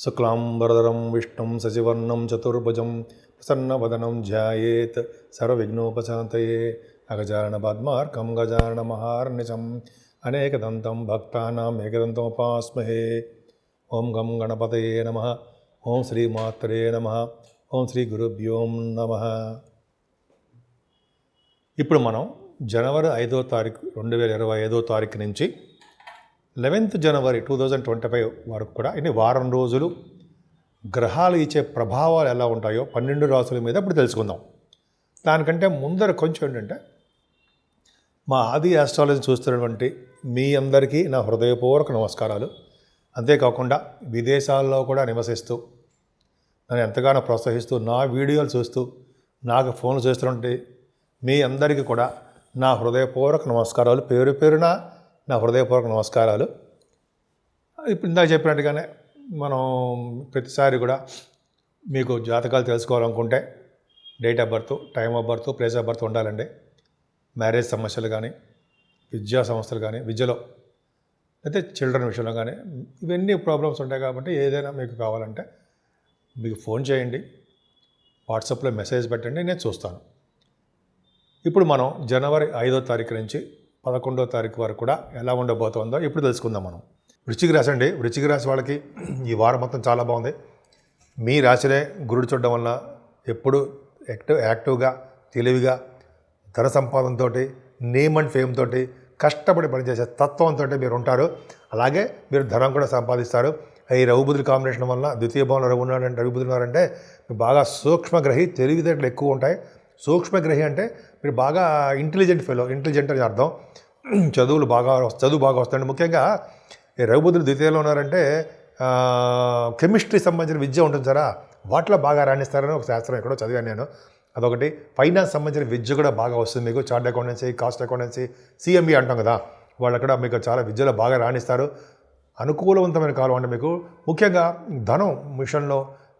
శుక్లాంబరధరం విష్ణుం శశివర్ణం చతుర్భుజం ప్రసన్నవదనం ధ్యాయేత్ సర్వవిఘ్నోపశాంతయే అగజానన పద్మార్కం గజానన మహార్నిశం అనేకదంతం భక్తానాం ఏకదంతముపాస్మహే. ఓం గం గణపతయే నమః. ఓం శ్రీమాత్రే నమః. ఓం శ్రీ గురుభ్యో నమః. ఇప్పుడు మనం జనవరి 5వ తారీఖు 2025 తారీఖు నుంచి 11th జనవరి 2025 వరకు కూడా ఇన్ని వారం రోజులు గ్రహాలు ఇచ్చే ప్రభావాలు ఎలా ఉంటాయో 12 రాసుల మీద ఇప్పుడు తెలుసుకుందాం. దానికంటే ముందర కొంచెం ఏంటంటే, మా ఆది ఆస్ట్రాలజీ చూస్తున్నటువంటి మీ అందరికీ నా హృదయపూర్వక నమస్కారాలు. అంతేకాకుండా విదేశాల్లో కూడా నివసిస్తూ నన్ను ఎంతగానో ప్రోత్సహిస్తూ నా వీడియోలు చూస్తూ నాకు ఫోన్లు చేస్తున్నటువంటి మీ అందరికీ కూడా నా హృదయపూర్వక నమస్కారాలు. పేరు పేరున నా హృదయపూర్వక నమస్కారాలు. ఇప్పుడు ఇందాక చెప్పినట్టుగానే మనం ప్రతిసారి కూడా మీకు జాతకాలు తెలుసుకోవాలనుకుంటే date of birth, time of birth, place of birth ఉండాలండి. మ్యారేజ్ సమస్యలు కానీ, విద్యా సమస్యలు కానీ, విద్యలో అయితే చిల్డ్రన్ విషయంలో కానీ ఇవన్నీ ప్రాబ్లమ్స్ ఉంటాయి. కాబట్టి ఏదైనా మీకు కావాలంటే మీకు ఫోన్ చేయండి, వాట్సాప్లో మెసేజ్ పెట్టండి, నేను చూస్తాను. ఇప్పుడు మనం జనవరి 5వ తారీఖు నుంచి 11వ తారీఖు వరకు కూడా ఎలా ఉండబోతుందో ఇప్పుడు తెలుసుకుందాం. మనం వృశ్చిక రాశి అండి. వృశ్చిక రాశి వాళ్ళకి ఈ వారం మొత్తం చాలా బాగుంది. మీ రాశినే గురుడు చూడడం వల్ల ఎప్పుడు యాక్టివ్గా, తెలివిగా, ధన సంపాదనతో, నేమ్ అండ్ ఫేమ్ తోటి కష్టపడి పనిచేసే తత్వంతో మీరు ఉంటారు. అలాగే మీరు ధనం కూడా సంపాదిస్తారు. ఈ రవిబుధుల కాంబినేషన్ వల్ల ద్వితీయ భావంలో రవిబుధులు ఉన్నారంటే మీకు బాగా సూక్ష్మగ్రహి, తెలివితేటలు ఎక్కువ ఉంటాయి. సూక్ష్మగ్రహి అంటే మీరు బాగా ఇంటెలిజెంట్ అని అర్థం. చదువు బాగా వస్తాయండి. ముఖ్యంగా ఈ రవిబుధులు ద్వితీయంలో ఉన్నారంటే కెమిస్ట్రీ సంబంధించిన విద్య ఉంటుంది సారా, వాటిలో బాగా రాణిస్తారని ఒక శాస్త్రం ఎక్కడో చదివాను నేను. అదొకటి. ఫైనాన్స్ సంబంధించిన విద్య కూడా బాగా వస్తుంది మీకు. Chart accountancy, cost accountancy, CMB అంటాం కదా, వాళ్ళు అక్కడ మీకు చాలా విద్యలో బాగా రాణిస్తారు. అనుకూలవంతమైన కాలం అంటే మీకు ముఖ్యంగా ధనం విషయంలో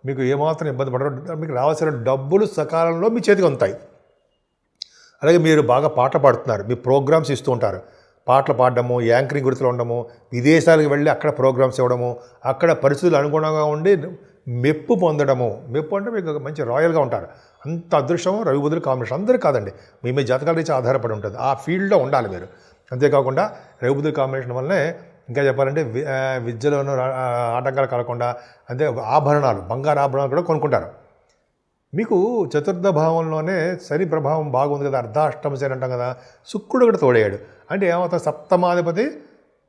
మీకు ఏమాత్రం ఇబ్బంది పడరు. మీకు రావాల్సిన డబ్బులు సకాలంలో మీ చేతికి ఉంటాయి. అలాగే మీరు బాగా పాటలు పాడుతున్నారు, మీ ప్రోగ్రామ్స్ ఇస్తూ ఉంటారు. పాటలు పాడడము, యాంకరింగ్ గుర్తులు ఉండడము, విదేశాలకు వెళ్ళి అక్కడ ప్రోగ్రామ్స్ ఇవ్వడము, అక్కడ పరిస్థితులు అనుగుణంగా ఉండి మెప్పు పొందడము. మెప్పు అంటే మీకు మంచి రాయల్గా ఉంటారు. అంత అదృష్టం రవిబుధుల కాంబినేషన్. అందరూ కాదండి, మీ జాతకాల నుంచి ఆధారపడి ఉంటుంది. ఆ ఫీల్డ్లో ఉండాలి మీరు. అంతేకాకుండా రవిబుధుల కాంబినేషన్ వల్లనే ఇంకా చెప్పాలంటే విద్యలోనూ ఆటంకాలు కలగకుండా, అంటే ఆభరణాలు, బంగారు ఆభరణాలు కూడా కొనుక్కుంటారు. మీకు చతుర్థ భావంలోనే శని ప్రభావం బాగుంది కదా, అర్ధాష్టమ శని అంటాం కదా, శుక్రుడు కూడా తోడయ్యాడు. అంటే ఏమవుతుంది, సప్తమాధిపతి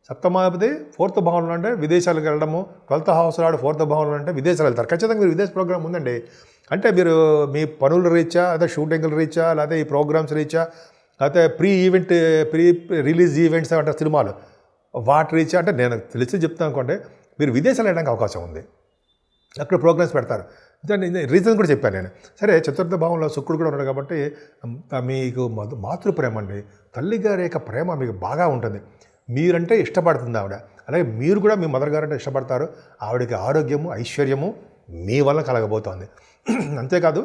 4th భావంలో అంటే విదేశాలకు వెళ్ళడము, 12th హౌస్ రాడు 4th భావంలో అంటే విదేశాలు వెళ్తారు. ఖచ్చితంగా మీరు విదేశ ప్రోగ్రామ్ ఉందండి. అంటే మీరు మీ పనుల రీత్యా, అదే షూటింగ్ల రీత్యా, లేకపోతే ఈ ప్రోగ్రామ్స్ రీత్యా, లేకపోతే ప్రీ రిలీజ్ ఈవెంట్స్ అంటే సినిమాలు, వాటి రీత్యా, అంటే నేను తెలిసి చెప్తాను అనుకోండి, మీరు విదేశాలు వెళ్ళడానికి అవకాశం ఉంది. అక్కడ ప్రోగ్రామ్స్ పెడతారు. దాన్ని రీజన్ కూడా చెప్పాను నేను. సరే, చతుర్థ భావంలో శుక్రుడు కూడా ఉన్నాడు కాబట్టి మీకు మాతృప్రేమ అండి, తల్లిగారి యొక్క ప్రేమ మీకు బాగా ఉంటుంది. మీరంటే ఇష్టపడుతుంది ఆవిడ. అలాగే మీరు కూడా మీ మదర్ గారు అంటే ఇష్టపడతారు. ఆవిడకి ఆరోగ్యము, ఐశ్వర్యము మీ వల్ల కలగబోతోంది. అంతేకాదు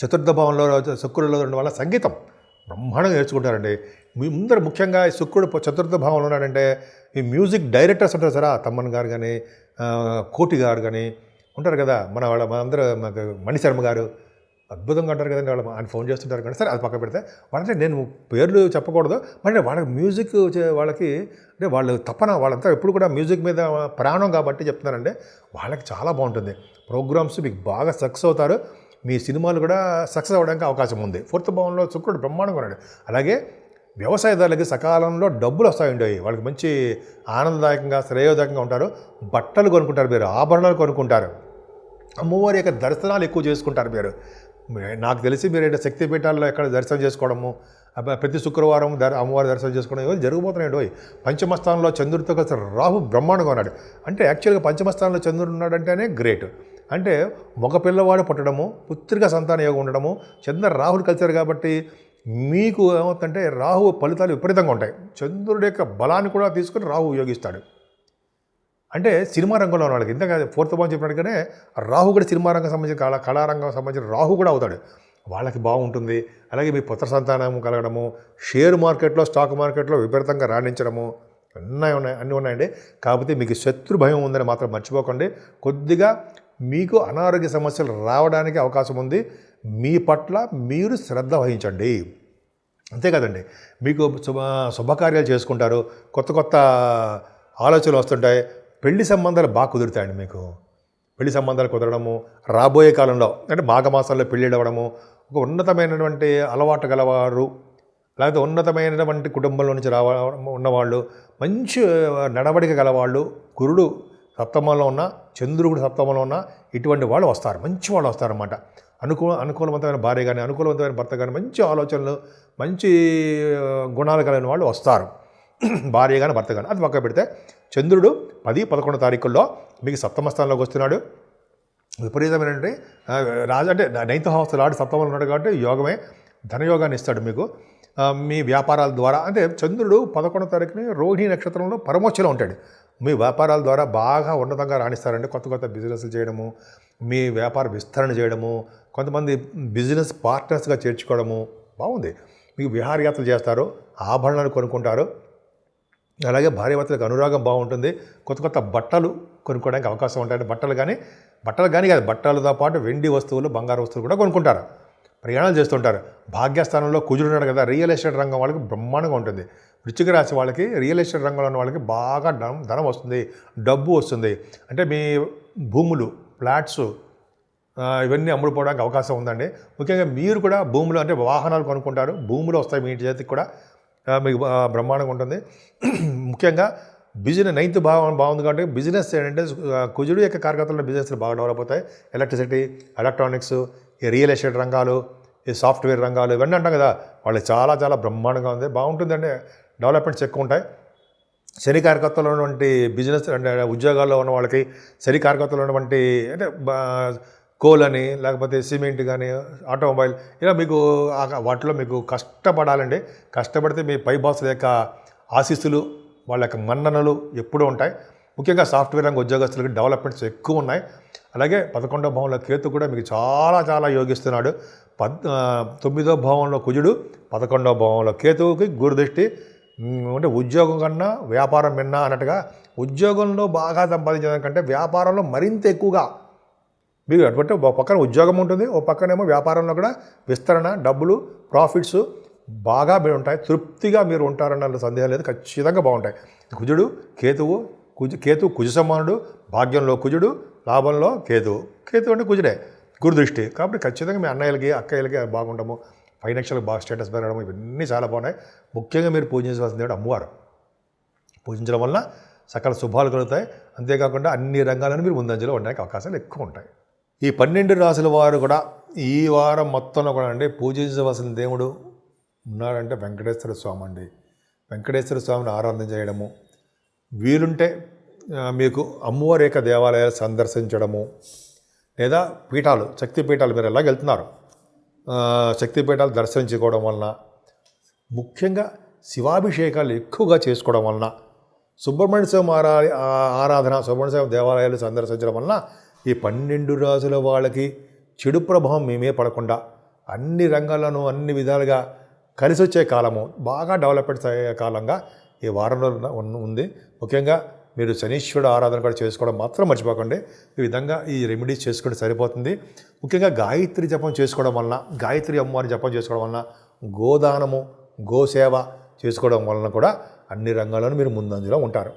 చతుర్థ భావంలో శుక్రుడిలో ఉండడం వల్ల సంగీతం బ్రహ్మాండంగా నేర్చుకుంటారండి. మీ ముందర ముఖ్యంగా శుక్రుడు చతుర్థ భావంలో ఉన్నాడంటే ఈ మ్యూజిక్ డైరెక్టర్స్ ఉంటారు సరే, తమ్మన్ గారు కానీ, కోటి గారు కానీ ఉంటారు కదా, మనందరూ మణిశర్మ గారు అద్భుతంగా అంటారు కదండి. ఆయన ఫోన్ చేస్తుంటారు కానీ, సరే అది పక్క పెడితే వాళ్ళంటే నేను పేర్లు చెప్పకూడదు. మరి వాళ్ళకి మ్యూజిక్ వాళ్ళకి అంటే వాళ్ళు తపన, వాళ్ళంతా ఎప్పుడు కూడా మ్యూజిక్ మీద ప్రాణం కాబట్టి చెప్తున్నారంటే వాళ్ళకి చాలా బాగుంటుంది. ప్రోగ్రామ్స్ మీకు బాగా సక్సెస్ అవుతారు. మీ సినిమాలు కూడా సక్సెస్ అవ్వడానికి అవకాశం ఉంది. 4th భావంలో శుక్రుడు బ్రహ్మాండంగా ఉన్నాడు. అలాగే వ్యవసాయదారులకి సకాలంలో డబ్బులు వస్తాయండి. వాళ్ళకి మంచి ఆనందదాయకంగా, శ్రేయోదాయకంగా ఉంటారు. బట్టలు కొనుక్కుంటారు, మీరు ఆభరణాలు కొనుక్కుంటారు, అమ్మవారి యొక్క దర్శనాలు ఎక్కువ చేసుకుంటారు మీరు. నాకు తెలిసి మీరు శక్తిపీఠాల్లో ఎక్కడ దర్శనం చేసుకోవడము, ప్రతి శుక్రవారం అమ్మవారి దర్శనం చేసుకోవడం ఇవన్నీ జరగబోతున్నాయండి. పంచమస్థానంలో చంద్రుడితో కలిసి రాహు బ్రహ్మాండంగా ఉన్నాడు. అంటే యాక్చువల్గా పంచమస్థానంలో చంద్రుడు ఉన్నాడంటేనే గ్రేట్. అంటే మగ పిల్లవాడు పుట్టడము, పుత్రిక సంతాన యోగం ఉండడము, చంద్ర రాహులు కలిశారు కాబట్టి మీకు ఏమవుతుందంటే రాహు ఫలితాలు విపరీతంగా ఉంటాయి. చంద్రుడి యొక్క బలాన్ని కూడా తీసుకుని రాహు ఉపయోగిస్తాడు. అంటే సినిమా రంగంలో ఉన్న వాళ్ళకి ఇంతగా 4th భావం చెప్పినట్టుగానే రాహు కూడా సినిమా రంగం సంబంధించిన కళారంగం సంబంధించిన రాహు కూడా అవుతాడు. వాళ్ళకి బాగుంటుంది. అలాగే మీ పుత్ర సంతానం కలగడము, షేర్ మార్కెట్లో, స్టాక్ మార్కెట్లో విపరీతంగా రాణించడము, అన్నీ ఉన్నాయండి. కాకపోతే మీకు శత్రు భయం ఉందని మాత్రం మర్చిపోకండి. కొద్దిగా మీకు అనారోగ్య సమస్యలు రావడానికి అవకాశం ఉంది. మీ పట్ల మీరు శ్రద్ధ వహించండి. అంతే కదండి. మీకు శుభకార్యాలు చేసుకుంటారు, కొత్త కొత్త ఆలోచనలు వస్తుంటాయి. పెళ్లి సంబంధాలు బాగా కుదురుతాయండి. మీకు పెళ్లి సంబంధాలు కుదరడము, రాబోయే కాలంలో అంటే మాఘమాసంలో పెళ్ళిళ్ళు అవ్వడము, ఒక ఉన్నతమైనటువంటి అలవాటు గలవారు, లేకపోతే ఉన్నతమైనటువంటి కుటుంబంలో నుంచి ఉన్నవాళ్ళు, మంచి నడవడిక గలవాళ్ళు, గురుడు సప్తమంలో ఉన్న, చంద్రుడు సప్తమంలో ఉన్న ఇటువంటి వాళ్ళు వస్తారు. మంచి వాళ్ళు వస్తారన్నమాట. అనుకూలవంతమైన భార్య కానీ, అనుకూలవంతమైన భర్త కానీ, మంచి ఆలోచనలు, మంచి గుణాలు కలిగిన వాళ్ళు వస్తారు. భార్య కానీ భర్త కానీ. అది పక్క పెడితే చంద్రుడు 10-11 తారీఖుల్లో మీకు సప్తమ స్థానంలోకి వస్తున్నాడు. విపరీతమైనటువంటి రాజు అంటే 9th హౌస్ లాడు సప్తమంలో ఉన్నాడు కాబట్టి యోగమే, ధనయోగాన్ని ఇస్తాడు మీకు మీ వ్యాపారాల ద్వారా. అంటే చంద్రుడు 11వ తారీఖుని రోహిణి నక్షత్రంలో పరమోచ్చలో ఉంటాడు. మీ వ్యాపారాల ద్వారా బాగా ఉన్నతంగా రాణిస్తారండి. కొత్త కొత్త బిజినెస్లు చేయడము, మీ వ్యాపార విస్తరణ చేయడము, కొంతమంది బిజినెస్ పార్ట్నర్స్గా చేర్చుకోవడము బాగుంది. మీకు విహారయాత్రలు చేస్తారు, ఆభరణాలు కొనుక్కుంటారు. అలాగే భార్యాభర్తలకు అనురాగం బాగుంటుంది. కొత్త కొత్త బట్టలు కొనుక్కోవడానికి అవకాశం ఉంటాయి. బట్టలు కానీ కాదు, బట్టలతో పాటు వెండి వస్తువులు, బంగారు వస్తువులు కూడా కొనుక్కుంటారు. ప్రయాణాలు చేస్తుంటారు. భాగ్యస్థానంలో కుజుడు ఉన్నాడు కదా, రియల్ ఎస్టేట్ రంగం వాళ్ళకి బ్రహ్మాండంగా ఉంటుంది. వృశ్చిక రాశి వాళ్ళకి, రియల్ ఎస్టేట్ రంగంలో ఉన్న వాళ్ళకి బాగా ధనం వస్తుంది, డబ్బు వస్తుంది. అంటే మీ భూములు, ఫ్లాట్స్ ఇవన్నీ అమ్ముడుపోవడానికి అవకాశం ఉందండి. ముఖ్యంగా మీరు కూడా భూములు అంటే వాహనాలు కొనుక్కుంటారు, భూములు వస్తాయి మీ ఇంటి చేతికి కూడా, మీకు బ్రహ్మాండంగా ఉంటుంది. ముఖ్యంగా బిజినెస్ 9th భావం బాగుంది కాబట్టి బిజినెస్ ఏంటంటే కుజుడు యొక్క కార్యకర్తల బిజినెస్లు బాగా డెవలప్ అవుతాయి. ఎలక్ట్రిసిటీ, ఎలక్ట్రానిక్స్, ఈ రియల్ ఎస్టేట్ రంగాలు, ఈ సాఫ్ట్వేర్ రంగాలు ఇవన్నీ అంటాం కదా, వాళ్ళకి చాలా చాలా బ్రహ్మాండంగా ఉంది, బాగుంటుందండి. డెవలప్మెంట్స్ ఎక్కువ ఉంటాయి. శని కార్యకర్తలు ఉన్నటువంటి బిజినెస్ అంటే ఉద్యోగాల్లో ఉన్న వాళ్ళకి, శని కార్యకర్తలు ఉన్నటువంటి అంటే కోల్ అని, లేకపోతే సిమెంట్ కానీ, ఆటోమొబైల్, ఇలా మీకు వాటిలో మీకు కష్టపడాలండి. కష్టపడితే మీ పై బాసుల యొక్క ఆశీస్సులు, వాళ్ళ యొక్క మన్ననలు ఎప్పుడూ ఉంటాయి. ముఖ్యంగా సాఫ్ట్వేర్ రంగ ఉద్యోగస్తులకి డెవలప్మెంట్స్ ఎక్కువ ఉన్నాయి. అలాగే 11వ భావంలో కేతు కూడా మీకు చాలా చాలా యోగిస్తున్నాడు. 9వ భావంలో కుజుడు, 11వ భావంలో కేతువుకి గురుదృష్టి. అంటే ఉద్యోగం కన్నా వ్యాపారం మిన్నా అన్నట్టుగా, ఉద్యోగంలో బాగా సంపాదించడానికంటే వ్యాపారంలో మరింత ఎక్కువగా మీకు అటువంటి ఒక పక్కన ఉద్యోగం ఉంటుంది, ఒక పక్కనేమో వ్యాపారంలో కూడా విస్తరణ, డబ్బులు, ప్రాఫిట్స్ బాగా మీరు ఉంటాయి. తృప్తిగా మీరు ఉంటారన్న సందేహం లేదు, ఖచ్చితంగా బాగుంటాయి. కుజుడు కేతువు, కుజ సమానుడు, భాగ్యంలో కుజుడు, లాభంలో కేతువు. కేతువు అంటే కుజుడే, గురుదృష్టి. కాబట్టి ఖచ్చితంగా మీ అన్నయ్యలకి, అక్కయ్యలకి బాగుంటాము. ఫైనాన్షియల్గా బాగా స్టేటస్ పెరగడం, ఇవన్నీ చాలా బాగున్నాయి. ముఖ్యంగా మీరు పూజించవలసింది దేవుడు అమ్మవారు. పూజించడం వల్ల సకల శుభాలు కలుగుతాయి. అంతేకాకుండా అన్ని రంగాలను మీరు ముందంజలో ఉండడానికి అవకాశాలు ఎక్కువ ఉంటాయి. ఈ 12 రాశుల వారు కూడా ఈ వారం మొత్తంలో కూడా అండి పూజించవలసిన దేవుడు ఉన్నాడంటే వెంకటేశ్వర స్వామి అండి. వెంకటేశ్వర స్వామిని ఆరాధన చేయడము, వీలుంటే మీకు అమ్మవారి యొక్క దేవాలయాలు సందర్శించడము, లేదా పీఠాలు, శక్తి పీఠాలు మీరు ఎలాగ వెళ్తున్నారు, శక్తి పీఠాలు దర్శించుకోవడం వలన, ముఖ్యంగా శివాభిషేకాలు ఎక్కువగా చేసుకోవడం వలన, సుబ్రహ్మణ్య స్వామి ఆరాధన, సుబ్రహ్మణ్య స్వామి దేవాలయాలు సందర్శించడం వలన ఈ 12 రాసుల వాళ్ళకి చెడు ప్రభావం మేమే పడకుండా అన్ని రంగాల్లోనూ అన్ని విధాలుగా కలిసి వచ్చే కాలము, బాగా డెవలప్మెంట్స్ అయ్యే కాలంగా ఈ వారంలో ఉంది. ముఖ్యంగా మీరు శనీశ్వరుడు ఆరాధన కూడా చేసుకోవడం మాత్రం మర్చిపోకండి. ఈ విధంగా ఈ రెమెడీస్ చేసుకుంటే సరిపోతుంది. ముఖ్యంగా గాయత్రి జపం చేసుకోవడం వలన, గాయత్రి అమ్మవారి జపం చేసుకోవడం వలన, గోదానము, గోసేవ చేసుకోవడం వలన కూడా అన్ని రంగాల్లోనూ మీరు ముందంజలో ఉంటారు.